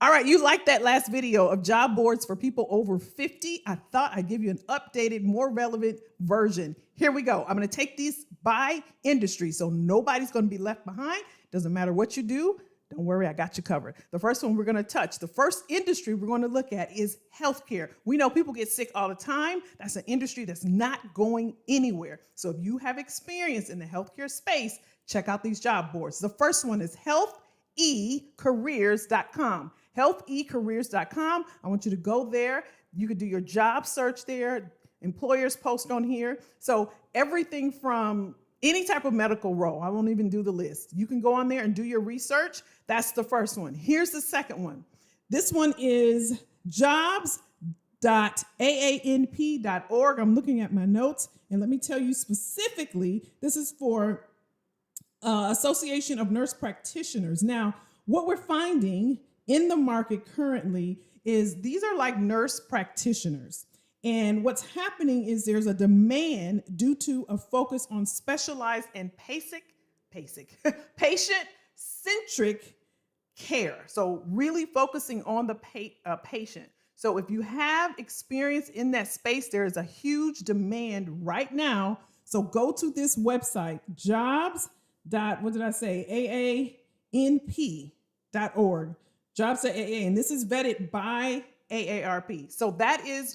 All right, you liked that last video of job boards for people over 50. I thought I'd give you an updated, more relevant version. Here we go. I'm going to take these by industry, so nobody's going to be left behind. Doesn't matter what you do. Don't worry, I got you covered. The first one we're going to touch, the first industry we're going to look at is healthcare. We know people get sick all the time. That's an industry that's not going anywhere. So if you have experience in the healthcare space, check out these job boards. The first one is healthecareers.com. Healthecareers.com. I want you to go there. You could do your job search there. Employers post on here. So everything from any type of medical role, I won't even do the list. You can go on there and do your research. That's the first one. Here's the second one. This one is jobs.aanp.org. I'm looking at my notes, and let me tell you specifically, this is for Association of Nurse Practitioners. Now, what we're finding in the market currently is these are like nurse practitioners. And what's happening is there's a demand due to a focus on specialized and patient-centric care. So really focusing on the patient. So if you have experience in that space, there is a huge demand right now. So go to this website, jobs.aanp.org. JobsAA, and this is vetted by AARP. So that is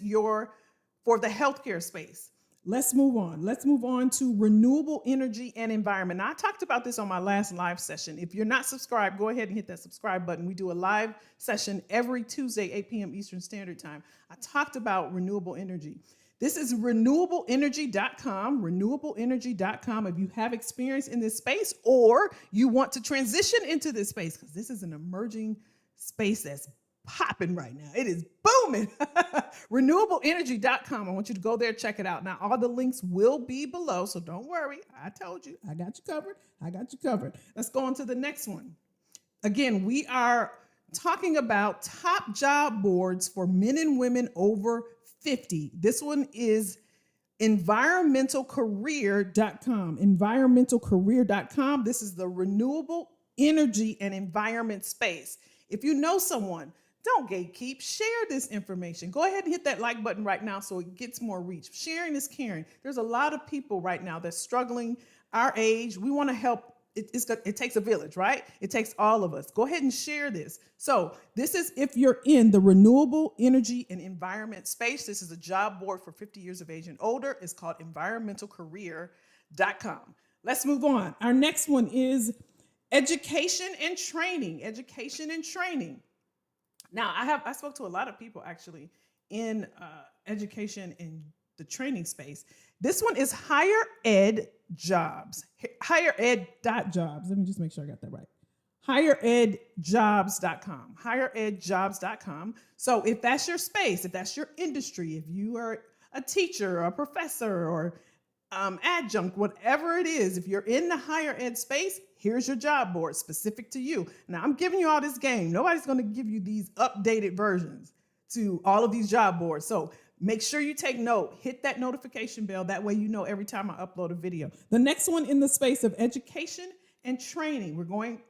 for the healthcare space. Let's move on. Let's move on to renewable energy and environment. Now, I talked about this on my last live session. If you're not subscribed, go ahead and hit that subscribe button. We do a live session every Tuesday, 8 p.m. Eastern Standard Time. I talked about renewable energy. This is renewableenergy.com, renewableenergy.com. If you have experience in this space or you want to transition into this space, because this is an emerging space that's popping right now. It is booming. Renewableenergy.com. I want you to go there, check it out. Now, all the links will be below, so don't worry. I told you. I got you covered. I got you covered. Let's go on to the next one. Again, we are talking about top job boards for men and women over 50. This one is environmentalcareer.com. Environmentalcareer.com. This is the renewable energy and environment space. If you know someone, don't gatekeep, share this information. Go ahead and hit that like button right now so it gets more reach. Sharing is caring. There's a lot of people right now that's struggling our age. We want to help. It takes a village, right? It takes all of us. Go ahead and share this. So this is if you're in the renewable energy and environment space. This is a job board for 50 years of age and older. It's called environmentalcareer.com. Let's move on. Our next one is education and training. Education and training. Now, I spoke to a lot of people actually in education and the training space. This one is Higher Ed Jobs. HigherEd.jobs. Let me just make sure I got that right. HigherEdJobs.com. HigherEdJobs.com. So if that's your space, if that's your industry, if you are a teacher or a professor or adjunct, whatever it is, if you're in the higher ed space, here's your job board specific to you. Now, I'm giving you all this game. Nobody's going to give you these updated versions to all of these job boards. So make sure you take note, hit that notification bell. That way you know every time I upload a video. The next one in the space of education and training. We're going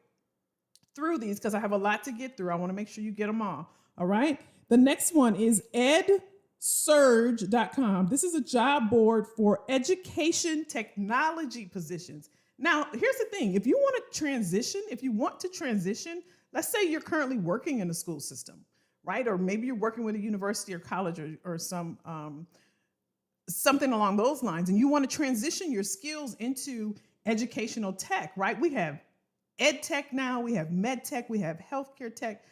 through these because I have a lot to get through. I want to make sure you get them all. All right. The next one is edsurge.com. This is a job board for education technology positions. Now, here's the thing. If you want to transition, let's say you're currently working in a school system, right? Or maybe you're working with a university or college or something along those lines, and you want to transition your skills into educational tech, right? We have ed tech now, we have med tech, we have healthcare tech.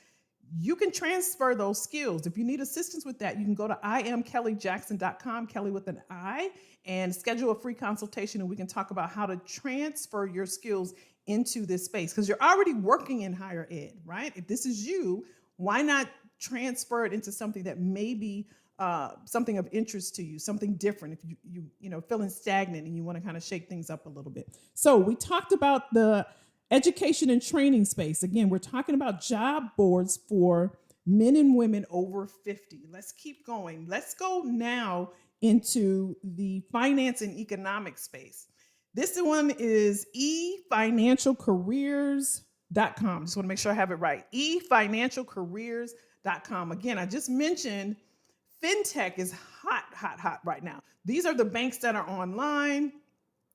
You can transfer those skills. If you need assistance with that, you can go to IamKellyJackson.com, Kelly with an I, and schedule a free consultation, and we can talk about how to transfer your skills into this space, because you're already working in higher ed, right? If this is you, why not transfer it into something that may be something of interest to you, something different, if you feeling stagnant and you want to kind of shake things up a little bit. So we talked about the education and training space. Again, we're talking about job boards for men and women over 50. Let's keep going. Let's go now into the finance and economic space. This one is eFinancialCareers.com. Just want to make sure I have it right. efinancialcareers.com. Again, I just mentioned fintech is hot right now. These are the banks that are online.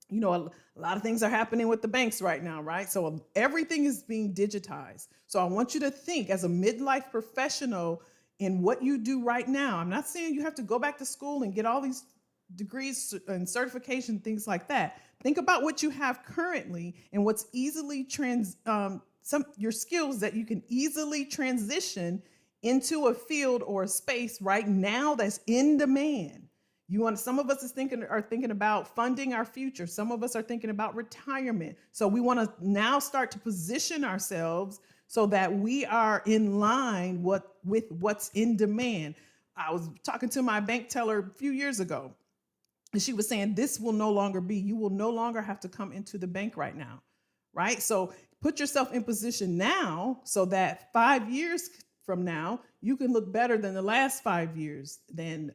You know, a lot of things are happening with the banks right now, right? So everything is being digitized. So I want you to think as a midlife professional in what you do right now. I'm not saying you have to go back to school and get all these degrees and certification, things like that. Think about what you have currently and what's easily your skills that you can easily transition into a field or a space right now that's in demand. Some of us are thinking about funding our future. Some of us are thinking about retirement. So we want to now start to position ourselves so that we are in line with what's in demand. I was talking to my bank teller a few years ago, and she was saying this will no longer be. You will no longer have to come into the bank right now, right? So put yourself in position now so that 5 years from now, you can look better than the last 5 years than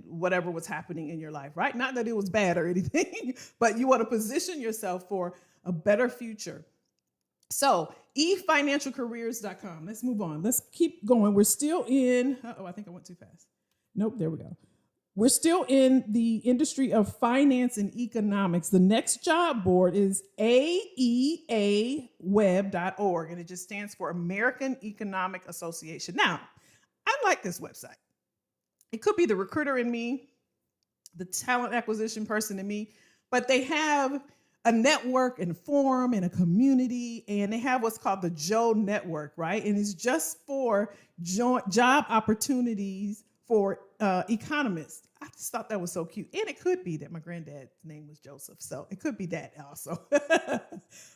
whatever was happening in your life, right? Not that it was bad or anything, but you want to position yourself for a better future. So efinancialcareers.com. Let's move on. Let's keep going. We're still in, I think I went too fast. Nope, there we go. We're still in the industry of finance and economics. The next job board is aeaweb.org, and it just stands for American Economic Association. Now, I like this website. It could be the recruiter in me, the talent acquisition person in me, but they have a network and a forum and a community, and they have what's called the Joe Network, right? And it's just for job opportunities for economists. I just thought that was so cute. And it could be that my granddad's name was Joseph, so it could be that also.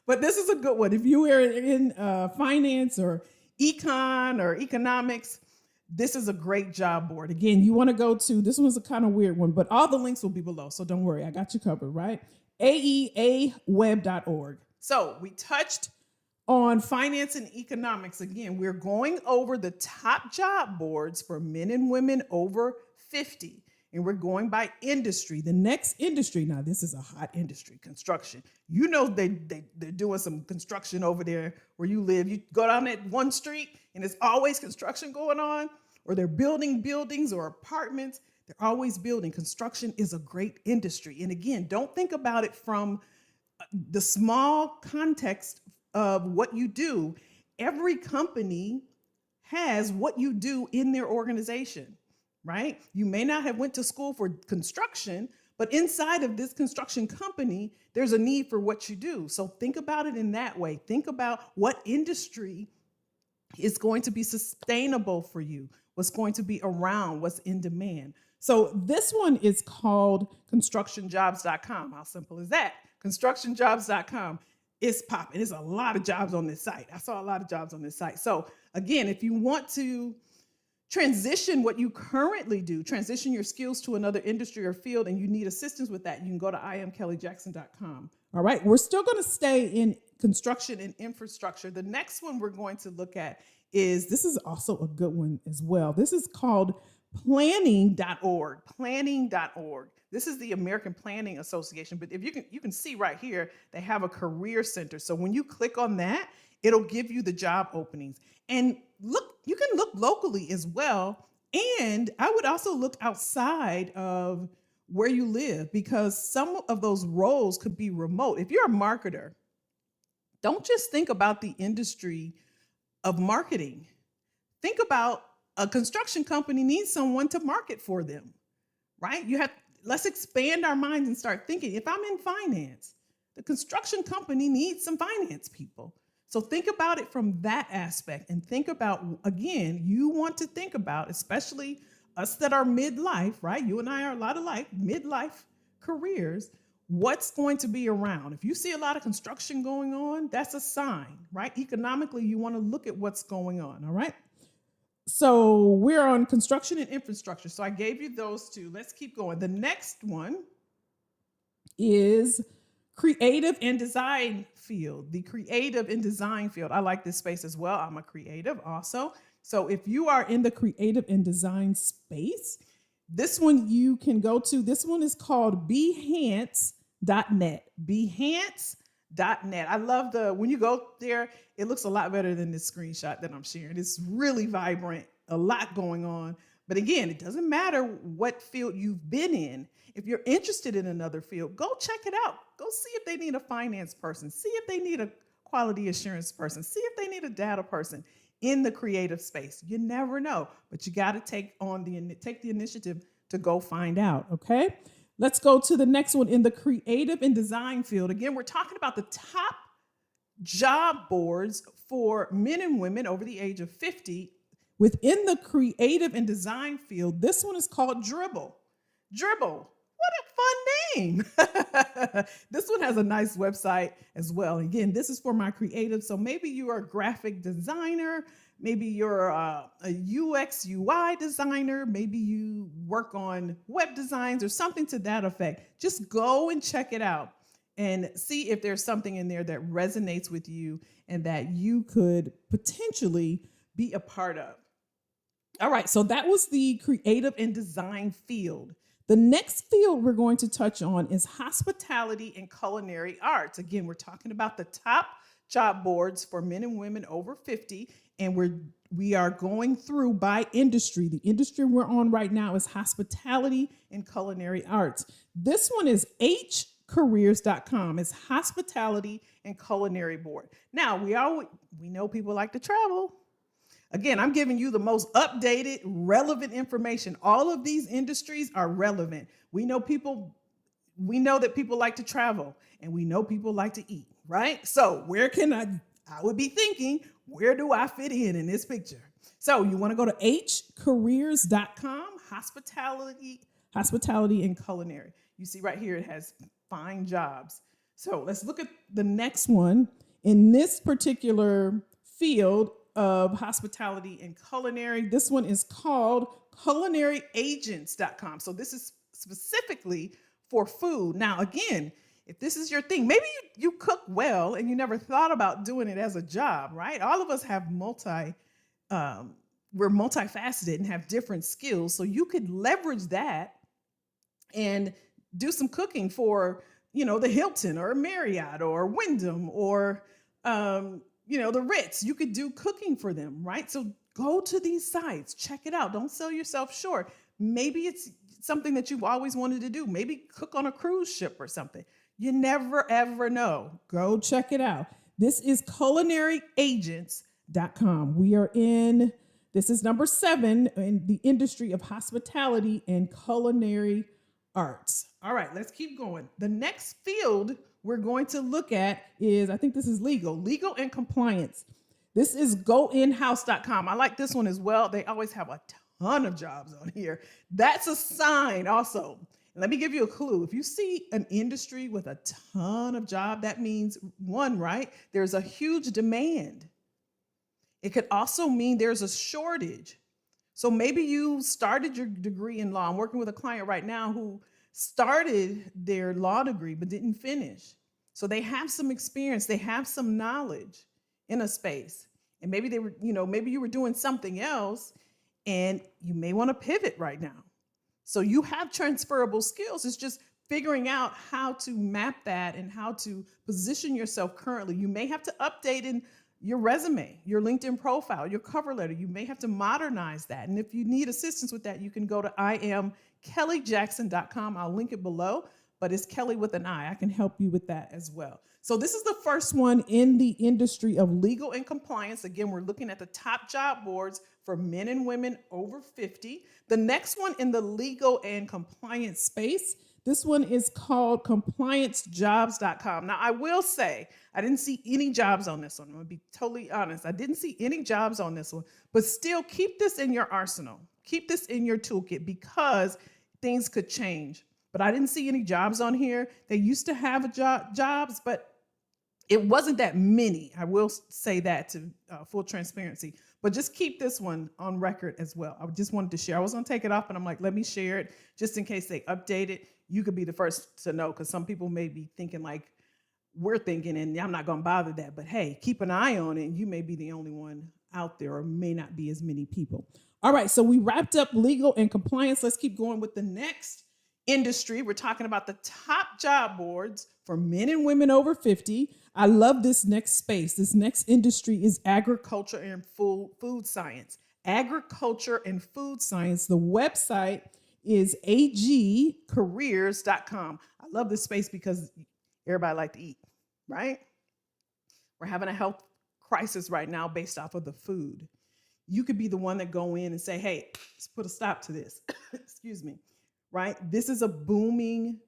But this is a good one. If you are in finance or econ or economics, this is a great job board. Again, you want to go to, this one's a kind of weird one, but all the links will be below, so don't worry, I got you covered, right? aeaweb.org. So we touched on finance and economics. Again, we're going over the top job boards for men and women over 50, and we're going by industry. The next industry, now this is a hot industry, construction. You know they're doing some construction over there where you live. You go down that one street and there's always construction going on, or they're building buildings or apartments. They're always building. Construction is a great industry. And again, don't think about it from the small context of what you do. Every company has what you do in their organization, right? You may not have went to school for construction, but inside of this construction company, there's a need for what you do. So think about it in that way. Think about what industry is going to be sustainable for you, what's going to be around, what's in demand. So this one is called constructionjobs.com. How simple is that? Constructionjobs.com. It's popping. There's a lot of jobs on this site. I saw a lot of jobs on this site. So again, if you want to transition what you currently do, transition your skills to another industry or field, and you need assistance with that, you can go to iamkellyjackson.com. All right, we're still going to stay in construction and infrastructure. The next one we're going to look at this is also a good one as well. This is called planning.org. Planning.org. This is the American Planning Association, but if you can see right here, they have a career center. So when you click on that, it'll give you the job openings. And look, you can look locally as well. And I would also look outside of where you live, because some of those roles could be remote. If you're a marketer, don't just think about the industry of marketing. Think about a construction company needs someone to market for them, right? Let's expand our minds and start thinking. If I'm in finance, the construction company needs some finance people. So think about it from that aspect, and think about, again, you want to think about, especially us that are midlife, right? You and I are a lot alike, midlife careers, what's going to be around. If you see a lot of construction going on, that's a sign, right? Economically, you want to look at what's going on, all right? So we're on construction and infrastructure. So I gave you those two. Let's keep going. The next one is creative and design field. The creative and design field. I like this space as well. I'm a creative also. So if you are in the creative and design space, this one you can go to. This one is called Behance.net. Behance.net. net. I love when you go there, it looks a lot better than this screenshot that I'm sharing. It's really vibrant, a lot going on. But again, it doesn't matter what field you've been in. If you're interested in another field, go check it out. Go see if they need a finance person. See if they need a quality assurance person. See if they need a data person in the creative space. You never know, but you got to take the initiative to go find out, okay? Let's go to the next one in the creative and design field. Again, we're talking about the top job boards for men and women over the age of 50 within the creative and design field. This one is called Dribble. Dribble. What a fun name. This one has a nice website as well. Again, this is for my creative. So maybe you are a graphic designer. Maybe you're a UX, UI designer. Maybe you work on web designs or something to that effect. Just go and check it out and see if there's something in there that resonates with you and that you could potentially be a part of. All right, so that was the creative and design field. The next field we're going to touch on is hospitality and culinary arts. Again, we're talking about the top job boards for men and women over 50, and we are going through by industry. The industry we're on right now is hospitality and culinary arts. This one is hcareers.com. It's hospitality and culinary board. Now, we know people like to travel. Again, I'm giving you the most updated, relevant information. All of these industries are relevant. We know that people like to travel, and we know people like to eat, right? So I would be thinking, where do I fit in this picture? So you want to go to hcareers.com, hospitality and culinary. You see right here, it has find jobs. So let's look at the next one. In this particular field of hospitality and culinary, this one is called CulinaryAgents.com. So this is specifically for food. Now, again, if this is your thing, maybe you cook well and you never thought about doing it as a job, right? All of us have we're multifaceted and have different skills. So you could leverage that and do some cooking for, the Hilton or Marriott or Wyndham or, the Ritz. You could do cooking for them, right? So go to these sites, check it out. Don't sell yourself short. Maybe it's something that you've always wanted to do. Maybe cook on a cruise ship or something. You never, ever know. Go check it out. This is CulinaryAgents.com. This is number 7 in the industry of hospitality and culinary arts. All right, let's keep going. The next field we're going to look at is, I think this is legal and compliance. This is goinhouse.com. I like this one as well. They always have a ton of jobs on here. That's a sign also. Let me give you a clue. If you see an industry with a ton of jobs, that means right? There's a huge demand. It could also mean there's a shortage. So maybe you started your degree in law. I'm working with a client right now who started their law degree but didn't finish. So they have some experience, they have some knowledge in a space. And maybe maybe you were doing something else and you may want to pivot right now. So you have transferable skills. It's just figuring out how to map that and how to position yourself currently. You may have to update in your resume, your LinkedIn profile, your cover letter. You may have to modernize that. And if you need assistance with that, you can go to IamKellyJackson.com. I'll link it below, but it's Kelly with an I. I can help you with that as well. So this is the first one in the industry of legal and compliance. Again, we're looking at the top job boards for men and women over 50. The next one in the legal and compliance space, this one is called ComplianceJobs.com. Now, I will say, I didn't see any jobs on this one. I'm going to be totally honest. I didn't see any jobs on this one, but still keep this in your arsenal. Keep this in your toolkit because things could change. But I didn't see any jobs on here. They used to have jobs, but it wasn't that many. I will say that to full transparency. But just keep this one on record as well. I just wanted to share. I was going to take it off, but I'm like, let me share it just in case they update it. You could be the first to know because some people may be thinking like we're thinking, and I'm not going to bother that. But hey, keep an eye on it. And you may be the only one out there or may not be as many people. All right, so we wrapped up legal and compliance. Let's keep going with the next industry. We're talking about the top job boards for for men and women over 50. I love this next space. This next industry is agriculture and food science. Agriculture and food science. The website is agcareers.com. I love this space because everybody likes to eat, right? We're having a health crisis right now based off of the food. You could be the one that go in and say, hey, let's put a stop to this. Excuse me, right? This is a booming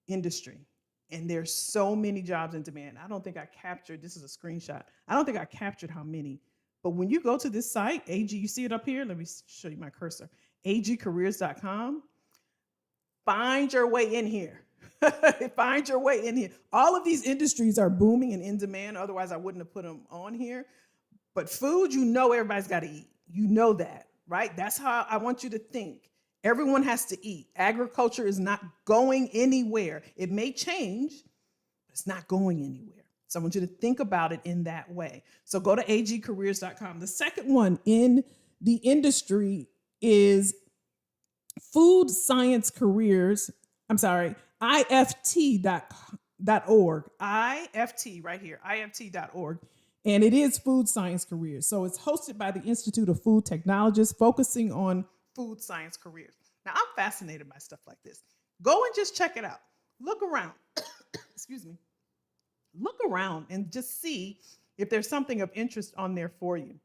industry, and there's so many jobs in demand. I don't think I captured, this is a screenshot. I don't think I captured how many, but when you go to this site, AG, you see it up here? Let me show you my cursor. agcareers.com. Find your way in here. Find your way in here. All of these industries are booming and in demand. Otherwise, I wouldn't have put them on here. But food, you know everybody's got to eat. You know that, right? That's how I want you to think. Everyone has to eat. Agriculture is not going anywhere. It may change, but it's not going anywhere. So I want you to think about it in that way. So go to agcareers.com. The second one in the industry is food science careers. I'm sorry, IFT.org. IFT right here, IFT.org. And it is food science careers. So it's hosted by the Institute of Food Technologists, focusing on food science careers. Now, I'm fascinated by stuff like this. Go and just check it out. Look around. Excuse me. Look around and just see if there's something of interest on there for you.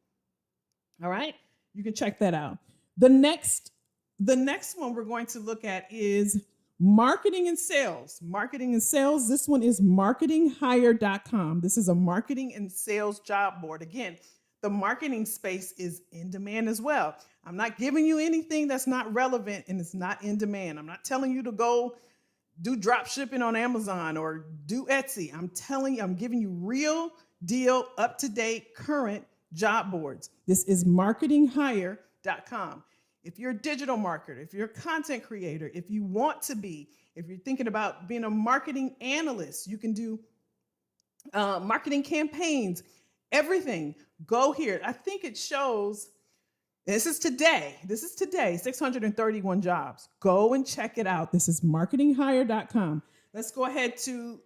All right? You can check that out. The next one we're going to look at is marketing and sales. Marketing and sales. This one is marketinghire.com. This is a marketing and sales job board. Again, the marketing space is in demand as well. I'm not giving you anything that's not relevant and it's not in demand. I'm not telling you to go do drop shipping on Amazon or do Etsy. I'm telling you, I'm giving you real deal, up-to-date, current job boards. This is marketinghire.com. If you're a digital marketer, if you're a content creator, if you want to be, if you're thinking about being a marketing analyst, you can do marketing campaigns, everything. Go here. I think it shows, this is today, 631 jobs. Go and check it out. This is marketinghire.com. Let's go ahead to,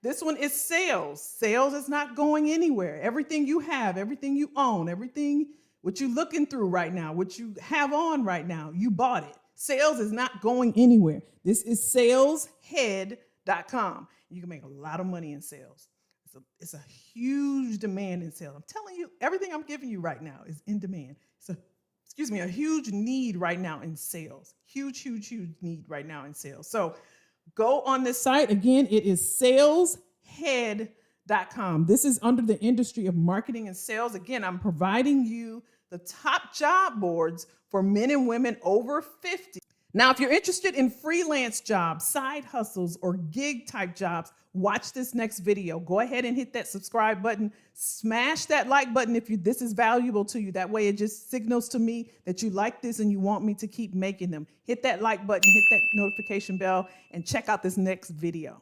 this one is sales. Sales is not going anywhere. Everything you have, everything you own, everything what you're looking through right now, what you have on right now, you bought it. Sales is not going anywhere. This is saleshead.com. You can make a lot of money in sales. It's a huge demand in sales. I'm telling you, everything I'm giving you right now is in demand. It's a huge need right now in sales. Huge need right now in sales. So go on this site. Again, it is saleshead.com. This is under the industry of marketing and sales. Again, I'm providing you the top job boards for men and women over 50. Now, if you're interested in freelance jobs, side hustles, or gig type jobs, watch this next video. Go ahead and hit that subscribe button. Smash that like button if this is valuable to you. That way it just signals to me that you like this and you want me to keep making them. Hit that like button, hit that notification bell, and check out this next video.